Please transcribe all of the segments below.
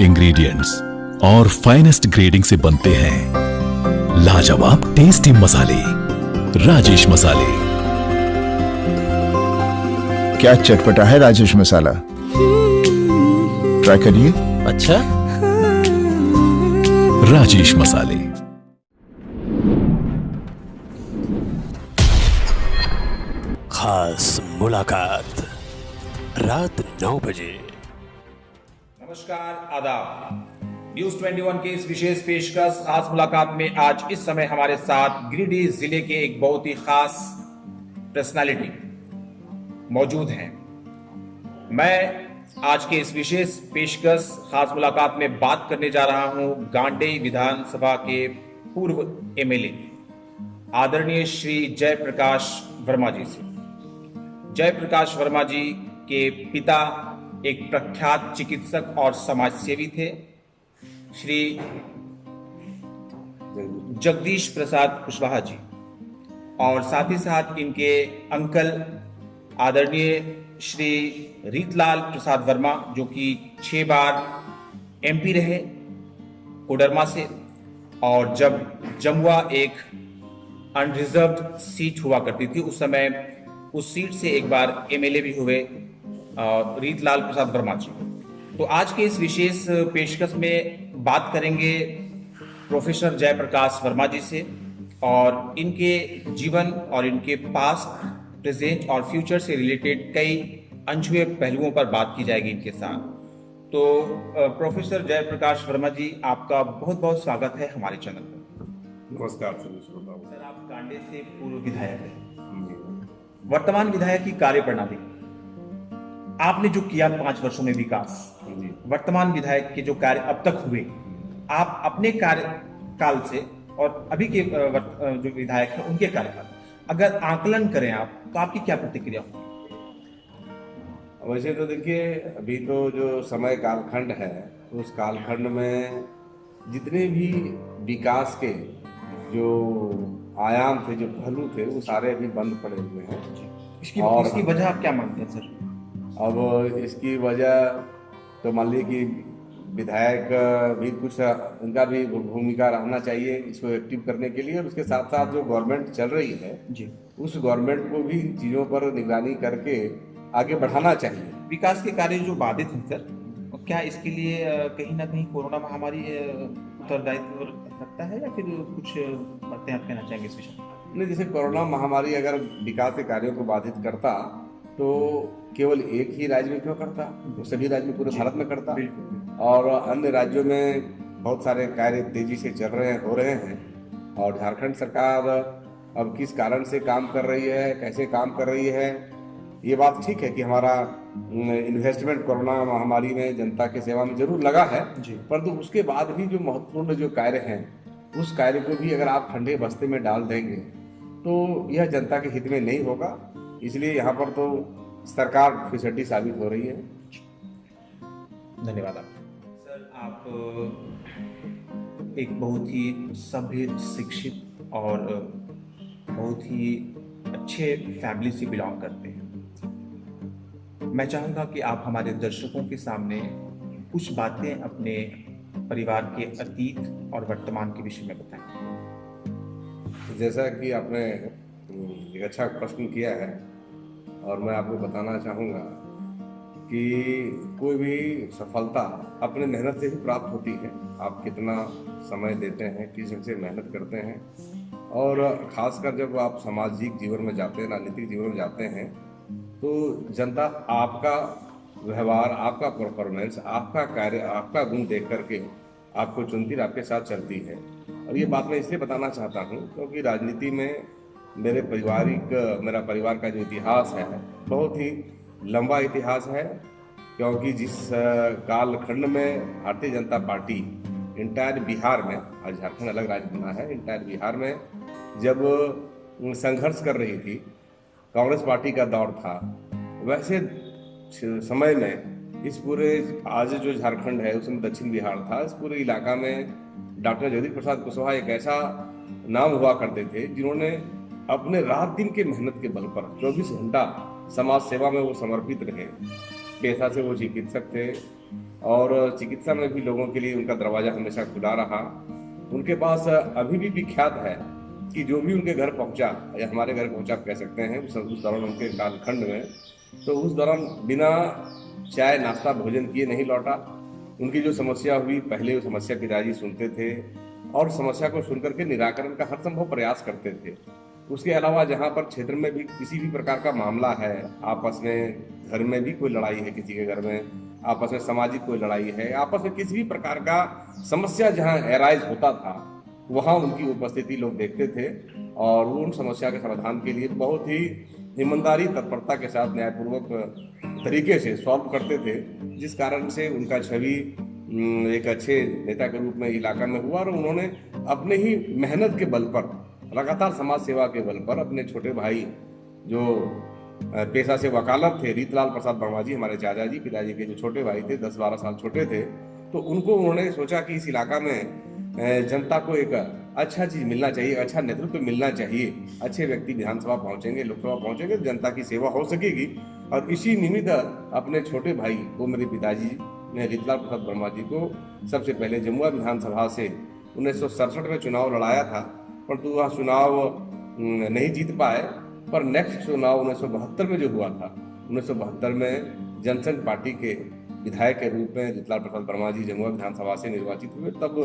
Ingredients और finest grading से बनते हैं लाजवाब टेस्टी मसाले। राजेश मसाले। क्या चटपटा है राजेश मसाला, ट्राई करिए। अच्छा, राजेश मसाले। खास मुलाकात रात 9 बजे। नमस्कार, आदाब। न्यूज 21 के इस विशेष पेशकश खास मुलाकात में आज इस समय हमारे साथ गिरिडीह जिले के एक बहुत ही खास पर्सनालिटी मौजूद हैं। मैं आज के इस विशेष पेशकश खास मुलाकात में बात करने जा रहा हूं गांडेय विधानसभा के पूर्व एमएलए आदरणीय श्री जयप्रकाश वर्मा जी से। जयप्रकाश वर्मा जी के पिता एक प्रख्यात चिकित्सक और समाजसेवी थे, श्री जगदीश प्रसाद कुशवाहा जी, और साथ ही साथ इनके अंकल आदरणीय श्री रीतलाल प्रसाद वर्मा, जो कि 6 बार एमपी रहे कोडरमा से, और जब जमुआ एक अनरिजर्व्ड सीट हुआ करती थी उस समय उस सीट से एक बार एमएलए भी हुए रीतलाल प्रसाद वर्मा जी। तो आज के इस विशेष पेशकश में बात करेंगे प्रोफेसर जयप्रकाश वर्मा जी से, और इनके जीवन और इनके पास्ट, प्रेजेंट और फ्यूचर से रिलेटेड कई अनछुए पहलुओं पर बात की जाएगी इनके साथ। तो प्रोफेसर जयप्रकाश वर्मा जी, आपका बहुत बहुत स्वागत है हमारे चैनल पर। नमस्कार सर, आप गांडे से पूर्व विधायक हैं, वर्तमान विधायक की कार्य प्रणाली, आपने जो किया 5 वर्षों में विकास, वर्तमान विधायक के जो कार्य अब तक हुए, आप अपने कार्यकाल से और अभी के जो विधायक हैं उनके कार्यकाल, अगर आकलन करें आप, तो आपकी क्या प्रतिक्रिया होगी? वैसे तो देखिए, अभी तो जो समय कालखंड है उस कालखंड में जितने भी विकास के जो आयाम थे, जो पहलू थे, वो सारे अभी बंद पड़े हुए हैं। इसकी वजह आप क्या मानते हैं सर? अब इसकी वजह तो मान लीजिए कि विधायक भी कुछ उनका भी भूमिका रहना चाहिए इसको एक्टिव करने के लिए, और उसके साथ साथ जो गवर्नमेंट चल रही है जी, उस गवर्नमेंट को भी इन चीज़ों पर निगरानी करके आगे बढ़ाना चाहिए। विकास के कार्य जो बाधित हैं सर, क्या इसके लिए कहीं ना कहीं कोरोना महामारी उत्तरदायित्व रखता है, या फिर कुछ बातें आप कहना चाहेंगे इस विषय में? नहीं, जैसे कोरोना महामारी अगर विकास के कार्यों को बाधित करता तो केवल एक ही राज्य में क्यों करता, तो सभी राज्य में, पूरे भारत में करता। और अन्य राज्यों में बहुत सारे कार्य तेजी से चल रहे हैं, हो रहे हैं, और झारखंड सरकार अब किस कारण से काम कर रही है, कैसे काम कर रही है, ये बात ठीक है कि हमारा इन्वेस्टमेंट कोरोना महामारी में जनता की सेवा में जरूर लगा है, परंतु उसके बाद भी जो महत्वपूर्ण जो कार्य हैं उस कार्य को भी अगर आप ठंडे बस्ते में डाल देंगे तो यह जनता के हित में नहीं होगा। इसलिए यहाँ पर तो सरकार फिसड्डी साबित हो रही है। धन्यवाद आप सर। आप एक बहुत ही सभ्य, शिक्षित और बहुत ही अच्छे फैमिली से बिलोंग करते हैं। मैं चाहूँगा कि आप हमारे दर्शकों के सामने कुछ बातें अपने परिवार के अतीत और वर्तमान के विषय में बताएं। जैसा कि आपने एक अच्छा प्रश्न किया है, और मैं आपको बताना चाहूँगा कि कोई भी सफलता अपने मेहनत से ही प्राप्त होती है। आप कितना समय देते हैं, किस ढंग से मेहनत करते हैं, और खासकर जब आप सामाजिक जीवन में जाते हैं, राजनीतिक जीवन में जाते हैं, तो जनता आपका व्यवहार, आपका परफॉर्मेंस, आपका कार्य, आपका गुण देख करके आपको चुनती और आपके साथ चलती है। और ये बात मैं इसलिए बताना चाहता हूँ क्योंकि राजनीति में मेरा परिवार का जो इतिहास है बहुत ही लंबा इतिहास है, क्योंकि जिस कालखंड में भारतीय जनता पार्टी इंटायर बिहार में, आज झारखंड अलग राज्य बना है, इंटायर बिहार में जब संघर्ष कर रही थी, कांग्रेस पार्टी का दौर था, वैसे समय में इस पूरे आज जो झारखंड है उसमें दक्षिण बिहार था, इस पूरे इलाका में डॉक्टर जगदीश प्रसाद कुशवाहा एक ऐसा नाम हुआ करते थे जिन्होंने अपने रात दिन के मेहनत के बल पर 24 घंटा समाज सेवा में वो समर्पित रहे। पेशा से वो चिकित्सक थे, और चिकित्सा में भी लोगों के लिए उनका दरवाजा हमेशा खुला रहा। उनके पास अभी भी विख्यात है कि जो भी उनके घर पहुंचा या हमारे घर पहुंचा आप कह सकते हैं, उस दौरान उनके कालखंड में, तो उस दौरान बिना चाय नाश्ता भोजन किए नहीं लौटा। उनकी जो समस्या हुई, पहले वो समस्या पिताजी सुनते थे और समस्या को सुनकर के निराकरण का हर संभव प्रयास करते थे। उसके अलावा जहाँ पर क्षेत्र में भी किसी भी प्रकार का मामला है, आपस में घर में भी कोई लड़ाई है, किसी के घर में आपस में सामाजिक कोई लड़ाई है, आपस में किसी भी प्रकार का समस्या जहाँ एराइज होता था, वहाँ उनकी उपस्थिति लोग देखते थे और वो उन समस्या के समाधान के लिए बहुत ही ईमानदारी तत्परता के साथ न्यायपूर्वक तरीके से सॉल्व करते थे, जिस कारण से उनका छवि एक अच्छे नेता के रूप में इलाका में हुआ। और उन्होंने अपने ही मेहनत के बल पर, लगातार समाज सेवा के बल पर, अपने छोटे भाई जो पेशा से वकालत थे, रीतलाल प्रसाद वर्मा जी, हमारे चाचा जी, पिताजी के जो छोटे भाई थे, 10-12 साल छोटे थे, तो उनको उन्होंने सोचा कि इस इलाका में जनता को एक अच्छा चीज मिलना चाहिए, अच्छा नेतृत्व मिलना चाहिए, अच्छे व्यक्ति विधानसभा पहुंचेंगे, लोकसभा पहुंचेंगे, जनता की सेवा हो सकेगी। और इसी निमित्त अपने छोटे भाई को, मेरे पिताजी ने रीतलाल प्रसाद वर्मा जी को सबसे पहले जमुआ विधानसभा से 1967 में चुनाव लड़ाया था, परंतु वह चुनाव नहीं जीत पाए। पर नेक्स्ट चुनाव 1972 में जो हुआ था, 1972 में जनसंघ पार्टी के विधायक के रूप में रीतलाल प्रसाद वर्मा जी जमुआ विधानसभा से निर्वाचित हुए। तब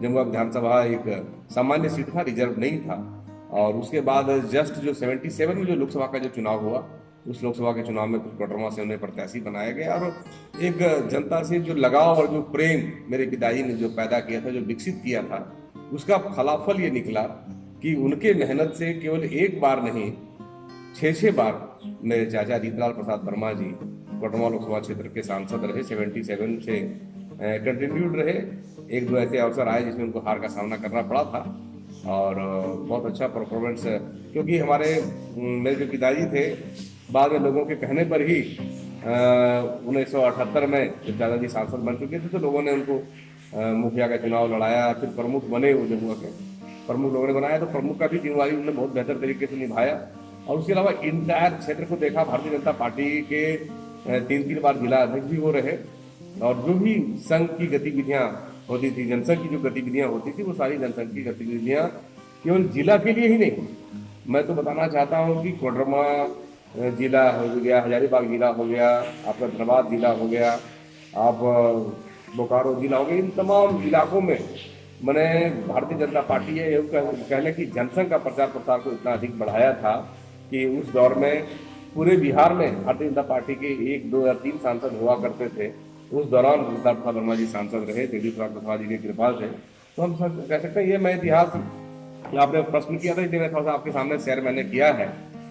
जमुआ विधानसभा एक सामान्य सीट था, रिजर्व नहीं था। और उसके बाद जस्ट जो 77 में जो लोकसभा का जो चुनाव हुआ, उस लोकसभा के चुनाव में कोडरमा से उन्हें प्रत्याशी बनाया गया। और एक जनता से जो लगाव और जो प्रेम मेरे पिताजी ने जो पैदा किया था, जो विकसित किया था, उसका फलाफल ये निकला कि उनके मेहनत से केवल एक बार नहीं, 6 बार मेरे चाचा रीतलाल प्रसाद वर्मा जी कोडरमा लोकसभा क्षेत्र के सांसद रहे। 77 से कंटिन्यूड रहे। 1-2 ऐसे अवसर आए जिसमें उनको हार का सामना करना पड़ा था और बहुत अच्छा परफॉर्मेंस, क्योंकि मेरे जो पिताजी थे, बाद में लोगों के कहने पर ही 1978 में जब चाचा जी सांसद बन चुके थे, तो लोगों ने उनको मुखिया का चुनाव लड़ाया, फिर प्रमुख बने, वो जमुआ के प्रमुख लोगों ने बनाया, तो प्रमुख का भी जिम्मेदारी उन्होंने बहुत बेहतर तरीके से निभाया। और उसके अलावा इंटायर क्षेत्र को देखा, भारतीय जनता पार्टी के 3 बार जिला अध्यक्ष भी वो रहे। और जो भी संघ की गतिविधियां होती थी, जनसंघ की जो गतिविधियां होती थी, वो सारी जनसंघ की गतिविधियां केवल जिला के लिए ही नहीं, मैं तो बताना चाहता हूँ कि कोडरमा जिला हो गया, हजारीबाग जिला हो गया, आपका धनबाद जिला हो गया, आप बोकारो जिला हो गया, इन तमाम इलाकों में मैंने भारतीय जनता पार्टी है कहने की जनसंघ का प्रचार प्रसार को इतना अधिक बढ़ाया था कि उस दौर में पूरे बिहार में भारतीय जनता पार्टी के 1, 2 या 3 सांसद हुआ करते थे। उस दौरान रीतलाल प्रसाद वर्मा जी सांसद रहे, तेजस्वी प्रसाद जी की कृपा से। तो हम कह सकते हैं, ये मैं इतिहास, आपने प्रश्न किया था, इसलिए मैं थोड़ा सा आपके सामने शेयर मैंने किया है।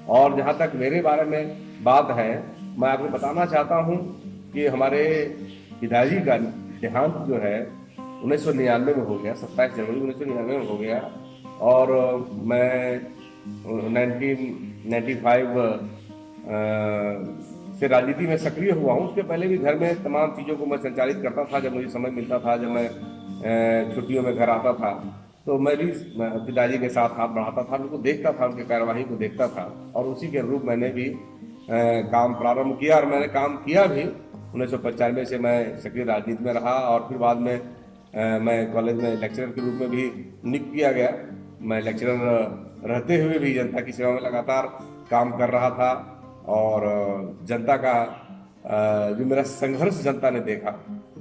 और जहाँ तक मेरे बारे में बात है, मैं आपको बताना चाहता हूँ कि हमारे पिताजी का देहांत जो है 1999 में हो गया, 27 जनवरी 1999 में हो गया। और मैं 1995 से राजनीति में सक्रिय हुआ हूँ। उसके पहले भी घर में तमाम चीज़ों को मैं संचालित करता था। जब मुझे समय मिलता था, जब मैं छुट्टियों में घर आता था, तो मैं भी पिताजी के साथ हाथ बढ़ाता था, उनको देखता था, उनकी कार्यवाही को देखता था। और उसी के अनुरूप मैंने भी काम प्रारंभ किया और मैंने काम किया भी। 1995 से मैं सक्रिय राजनीति में रहा और फिर बाद में मैं कॉलेज में लेक्चरर के रूप में भी नियुक्त किया गया। मैं लेक्चरर रहते हुए भी जनता की सेवा में लगातार काम कर रहा था। और जनता का जो मेरा संघर्ष जनता ने देखा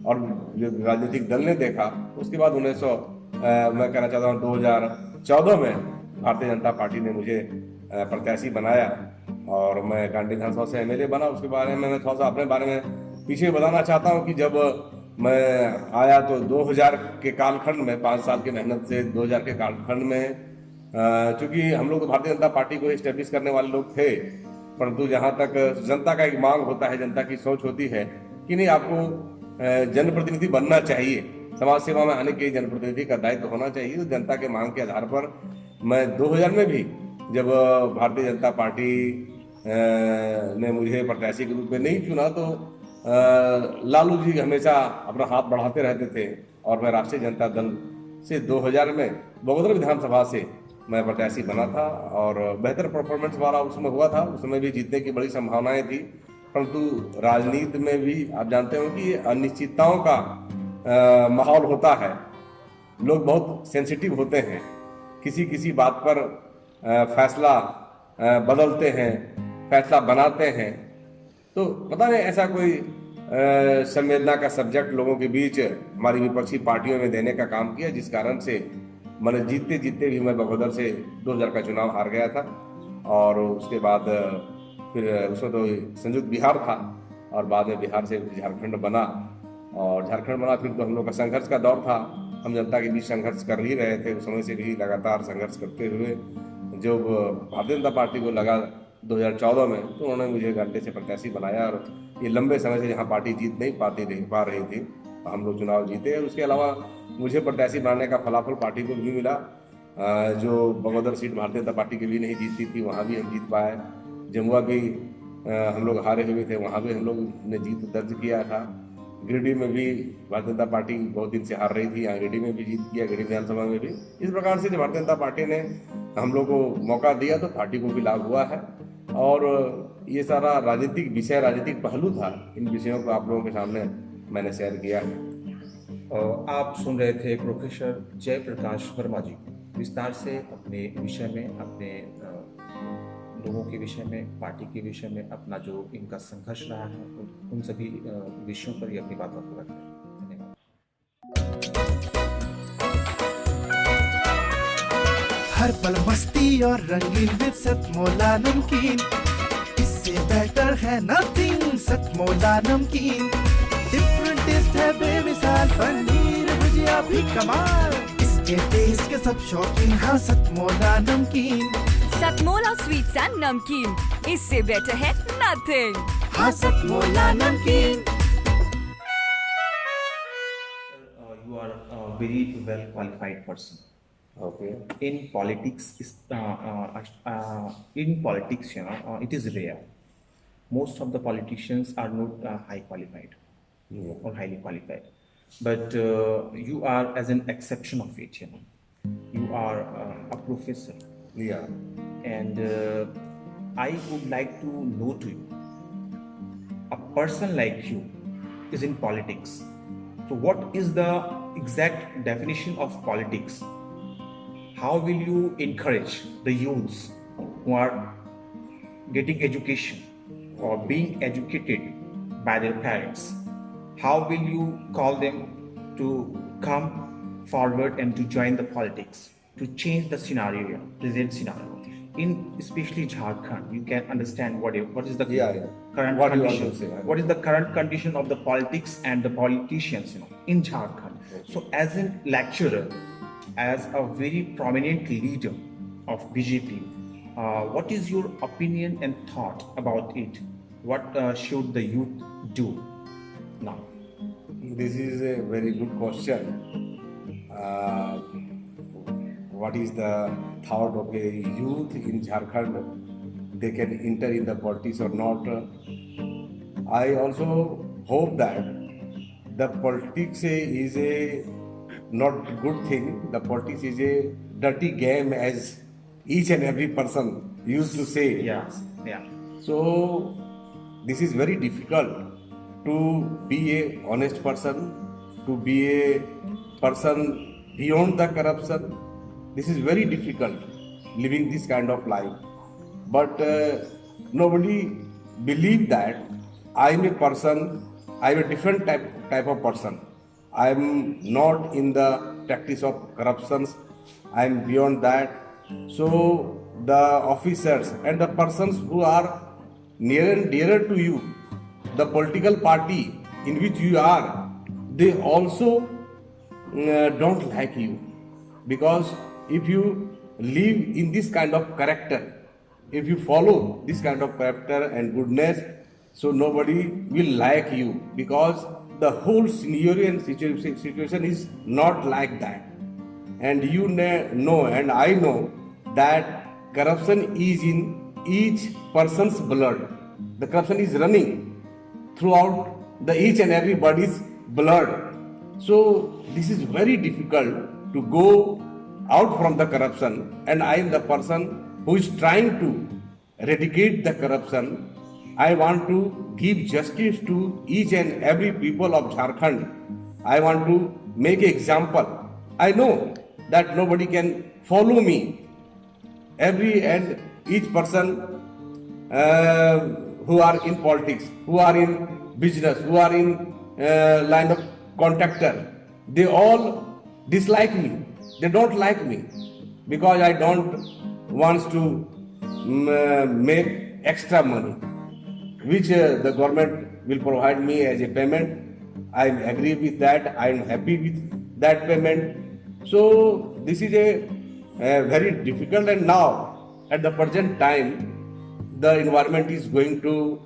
और जो राजनीतिक दल ने देखा, उसके बाद मैं कहना चाहता हूँ 2014 में भारतीय जनता पार्टी ने मुझे प्रत्याशी बनाया और मैं कांडी विधानसभा से एमएलए बना। उसके बारे में मैं थोड़ा सा अपने बारे में पीछे बताना चाहता हूँ कि जब मैं आया तो 2000 के कालखंड में, 5 साल की मेहनत से 2000 के कालखंड में, चूंकि हम लोग तो भारतीय जनता पार्टी को एस्टेब्लिश करने वाले लोग थे, परंतु जहाँ तक जनता का एक मांग होता है, जनता की सोच होती है कि नहीं, आपको जनप्रतिनिधि बनना चाहिए, समाज सेवा में आने के जनप्रतिनिधि का दायित्व होना चाहिए। तो जनता के मांग के आधार पर मैं 2000 में भी जब भारतीय जनता पार्टी ने मुझे प्रत्याशी के रूप में नहीं चुना, तो लालू जी हमेशा अपना हाथ बढ़ाते रहते थे और मैं राष्ट्रीय जनता दल से 2000 में बगोदर विधानसभा से मैं प्रत्याशी बना था और बेहतर परफॉर्मेंस हमारा उसमें हुआ था। उस समय भी जीतने की बड़ी संभावनाएं थी। परंतु राजनीति में भी आप जानते हो कि अनिश्चितताओं का माहौल होता है। लोग बहुत सेंसिटिव होते हैं, किसी किसी बात पर फैसला बदलते हैं, फैसला बनाते हैं। तो पता नहीं ऐसा कोई संवेदना का सब्जेक्ट लोगों के बीच हमारी विपक्षी पार्टियों में देने का काम किया, जिस कारण से मैंने जीतते जीतते भी मैं बगोदर से 2000 का चुनाव हार गया था। और उसके बाद फिर उसमें तो संयुक्त बिहार था और बाद में बिहार से झारखंड बना, और झारखंड बना फिर तो हम लोग का संघर्ष का दौर था। हम जनता के बीच संघर्ष कर ही रहे थे, उस समय से भी लगातार संघर्ष करते हुए जब भारतीय जनता पार्टी को लगा 2014 में, तो उन्होंने मुझे घंटे से प्रत्याशी बनाया। और ये लंबे समय से जहाँ पार्टी जीत नहीं पा रही थी, हम लोग चुनाव जीते। और उसके अलावा मुझे प्रत्याशी बनाने का फलाफल पार्टी को भी मिला। जो बगोदर सीट भारतीय जनता पार्टी की भी नहीं जीतती थी, वहाँ भी हम जीत पाए। जमुआ भी हम लोग हारे हुए थे, वहाँ भी हम लोग ने जीत दर्ज किया था। गिरिडीह में भी भारतीय जनता पार्टी बहुत दिन से हार रही थी, यहाँ गिरिडीह में भी जीत किया, गिरिडीह विधानसभा में भी। इस प्रकार से जब भारतीय जनता पार्टी ने हम लोग को मौका दिया तो पार्टी को भी लाभ हुआ है। और ये सारा राजनीतिक विषय, राजनीतिक पहलू था, इन विषयों को आप लोगों के सामने मैंने शेयर किया है। आप सुन रहे थे प्रोफेसर जयप्रकाश वर्मा जी को विस्तार से अपने विषय में, अपने लोगों के विषय में, पार्टी के विषय में, अपना जो इनका संघर्ष रहा है उन सभी विषयों पर ये अपनी बात आपको रखते हैं। धन्यवाद। हर पल मस्ती और रंगीन विद सतमोला नमकीन, इससे बेटर है नथिंग। सतमोला नमकीन डिफरेंट टेस्ट है बेमिसाल, पनीर भुजिया भी कमाल, इसके टेस्ट के सब शौकीन। हाँ सतमोला नमकीन, सतमोला स्वीट्स एंड नमकीन, इससे बेटर है नथिंग। हाँ सतमोला नमकीन। You are a very well qualified person. Okay. In politics, it is rare. Most of the politicians are not high qualified or highly qualified, but you are as an exception of it. You are a professor. Yeah. And I would like to know to you, a person like you is in politics. So what is the exact definition of politics? How will you encourage the youths who are getting education or being educated by their parents? How will you call them to come forward and to join the politics, to change the scenario, present scenario? In especially Jharkhand, you can understand what is the current What you condition. want to say, What is the current condition of the politics and the politicians, in Jharkhand? So, as a lecturer, as a very prominent leader of BJP, what is your opinion and thought about it? What should the youth do now? This is a very good question. What is the thought of a youth in Jharkhand? They can enter in the politics or not? I also hope that the politics is a not good thing. The politics is a dirty game, as each and every person used to say. Yeah. So this is very difficult to be a honest person, to be a person beyond the corruption. This is very difficult living this kind of life. But nobody believe that I am a person, I am a different type of person. I am not in the practice of corruptions. I am beyond that. So the officers and the persons who are near and dearer to you, the political party in which you are, they also don't like you. Because if you live in this kind of character, if you follow this kind of character and goodness, so nobody will like you, because the whole scenario and situation is not like that. And you know and I know that corruption is in each person's blood. The corruption is running throughout the each and everybody's blood. So this is very difficult to go out from the corruption, and I am the person who is trying to eradicate the corruption I want to give justice to each and every people of Jharkhand. I want to make an example. I know that nobody can follow me. Every and each person who are in politics, who are in business, who are in line of contractor, they all dislike me. They don't like me because I don't want to make extra money, which the government will provide me as a payment. I agree with that. I am happy with that payment. So this is a very difficult, and now at the present time, the environment is going to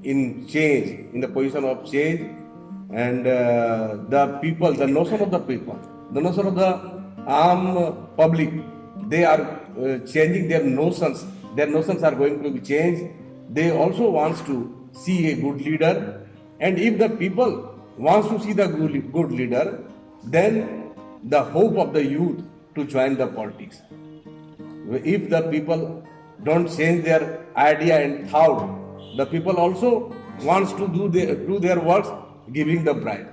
in change, in the position of change, and the people, the notion of the people, the notion of the public, they are changing their notions. Their notions are going to be changed. They also want to see a good leader, and if the people wants to see the good leader, then the hope of the youth to join the politics. If the people don't change their idea and thought, the people also wants to do their works, giving the bribe.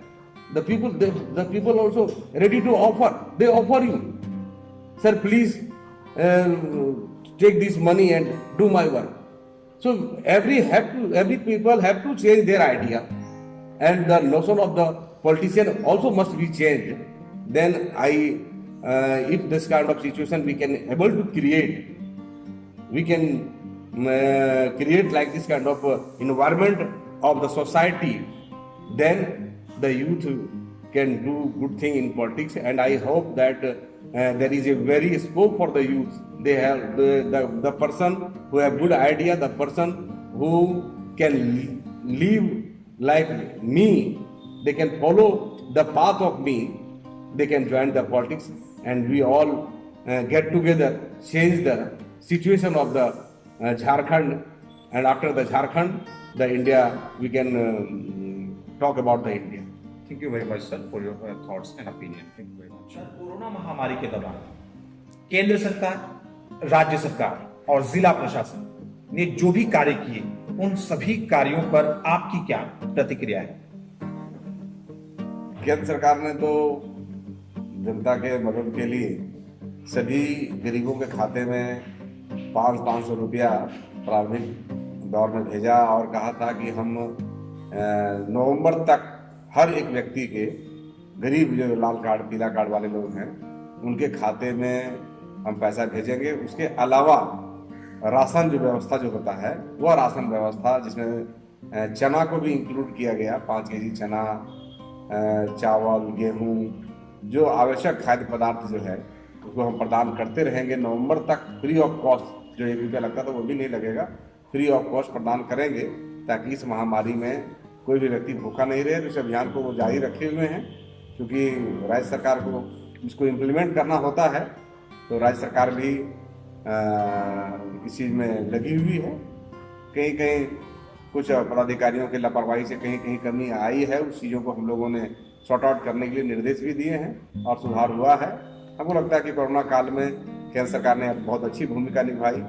The people also ready to offer. They offer you, sir, please take this money and do my work. So every people have to change their idea, and the notion of the politician also must be changed. Then if this kind of situation we can able to create, we can create like this kind of environment of the society, then the youth can do good thing in politics. And I hope that there is a very scope for the youth. They have the person who have good idea, the person who can live like me, they can follow the path of me, they can join the politics, and we all get together, change the situation of the Jharkhand, and after the Jharkhand, the India, we can talk about the India. Thank you very much sir for your thoughts and opinion. Thank you very much. Corona महामारी के दौरान केंद्र सरकार, राज्य सरकार और जिला प्रशासन ने जो भी कार्य किए, उन सभी कार्यों पर आपकी क्या प्रतिक्रिया है? केंद्र सरकार ने तो जनता के मदद के लिए सभी गरीबों के खाते में 500 रुपया प्रारंभिक दौर में भेजा और कहा था कि हम नवंबर तक हर एक व्यक्ति के, गरीब जो लाल कार्ड पीला कार्ड वाले लोग हैं, उनके खाते में हम पैसा भेजेंगे। उसके अलावा राशन जो व्यवस्था जो होता है, वह राशन व्यवस्था जिसमें चना को भी इंक्लूड किया गया, 5 केजी चना, चावल, गेहूं, जो आवश्यक खाद्य पदार्थ जो है उसको हम प्रदान करते रहेंगे नवंबर तक। फ्री ऑफ कॉस्ट, जो 1 रुपया लगता था वो भी नहीं लगेगा, फ्री ऑफ कॉस्ट प्रदान करेंगे, ताकि इस महामारी में कोई भी व्यक्ति भूखा नहीं रहे। तो इस अभियान को वो जारी रखे हुए हैं, क्योंकि राज्य सरकार को इसको इम्प्लीमेंट करना होता है, तो राज्य सरकार भी इस चीज़ में लगी हुई है। कहीं कहीं कुछ पदाधिकारियों की लापरवाही से कहीं कहीं कमी आई है, उस चीज़ों को हम लोगों ने सॉर्ट आउट करने के लिए निर्देश भी दिए हैं और सुधार हुआ है। हमको लगता है कि कोरोना काल में केंद्र सरकार ने बहुत अच्छी भूमिका निभाई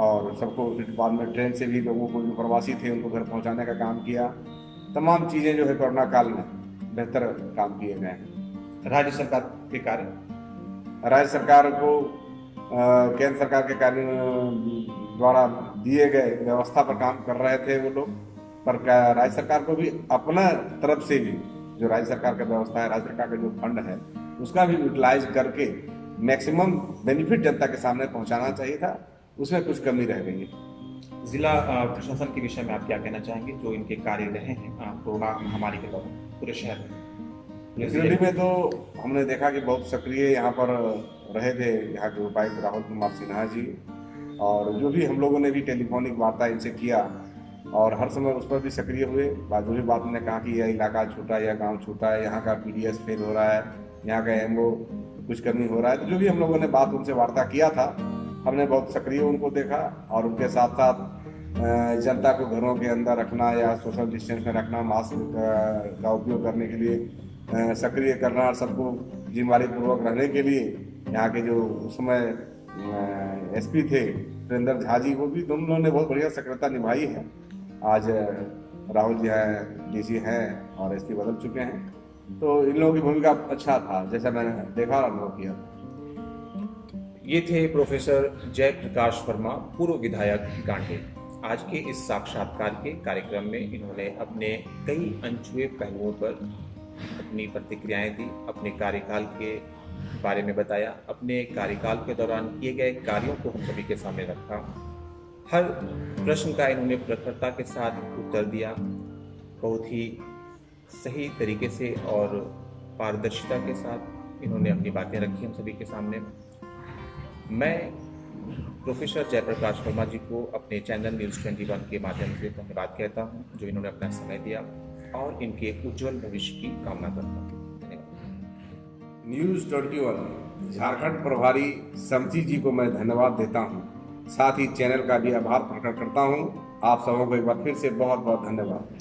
और सबको बाद में ट्रेन से भी लोगों को जो प्रवासी थे उनको घर पहुंचाने का काम किया। तमाम चीज़ें जो है कोरोना काल में बेहतर काम किए गए हैं। राज्य सरकार के कार्य, राज्य सरकार को केंद्र सरकार के कार्य द्वारा दिए गए व्यवस्था पर काम कर रहे थे वो लोग, पर राज्य सरकार को भी अपना तरफ से भी जो राज्य सरकार का व्यवस्था है, राज्य सरकार का जो फंड है, उसका भी यूटिलाइज करके मैक्सिमम बेनिफिट जनता के सामने पहुंचाना चाहिए था। उसमें कुछ कमी रह गई है। जिला प्रशासन के विषय में आप क्या कहना चाहेंगे, जो इनके कार्य रहे हैं कोरोना महामारी के दौरान पूरे शहर में? दिल्ली में तो हमने देखा कि बहुत सक्रिय यहाँ पर रहे थे यहाँ के उपायुक्त राहुल कुमार सिन्हा जी, और जो भी हम लोगों ने भी टेलीफोनिक वार्ता इनसे किया और हर समय उस पर भी सक्रिय हुए। जो भी बात ने कहा कि यह इलाका छूटा, यह गाँव छूटा है, यहाँ का PDS फेल हो रहा है, यहाँ का MO कुछ कमी हो रहा है, तो जो भी हम लोगों ने बात उनसे वार्ता किया था, हमने बहुत सक्रिय उनको देखा और उनके साथ साथ जनता को घरों के अंदर रखना या सोशल डिस्टेंस में रखना, मास्क का उपयोग करने के लिए सक्रिय करना और सबको जिम्मेदारी पूर्वक रहने के लिए यहाँ के जो उस समय एसपी थे सुरेंद्र झा जी, वो भी दोनों ने बहुत बढ़िया सक्रियता निभाई है। आज राहुल जी हैं, डीसी हैं और एसपी बदल चुके हैं, तो इन लोगों की भूमिका अच्छा था जैसा मैंने देखा और अनुभव किया। ये थे प्रोफेसर जयप्रकाश वर्मा, पूर्व विधायक गांडे। आज के इस साक्षात्कार के कार्यक्रम में इन्होंने अपने कई अनछुए पहलुओं पर अपनी प्रतिक्रियाएं दी, अपने कार्यकाल के बारे में बताया, अपने कार्यकाल के दौरान किए गए कार्यों को हम सभी के सामने रखा। हर प्रश्न का इन्होंने प्रखरता के साथ उत्तर दिया, बहुत ही सही तरीके से और पारदर्शिता के साथ इन्होंने अपनी बातें रखी हम सभी के सामने। मैं प्रोफेसर जयप्रकाश वर्मा जी को अपने चैनल न्यूज़ 21 के माध्यम से धन्यवाद कहता हूं, जो इन्होंने अपना समय दिया, और इनके उज्जवल भविष्य की कामना करता हूं। धन्यवाद। न्यूज़ 21 झारखंड प्रभारी समची जी को मैं धन्यवाद देता हूं, साथ ही चैनल का भी आभार प्रकट करता हूं। आप सबों को एक बार फिर से बहुत बहुत धन्यवाद।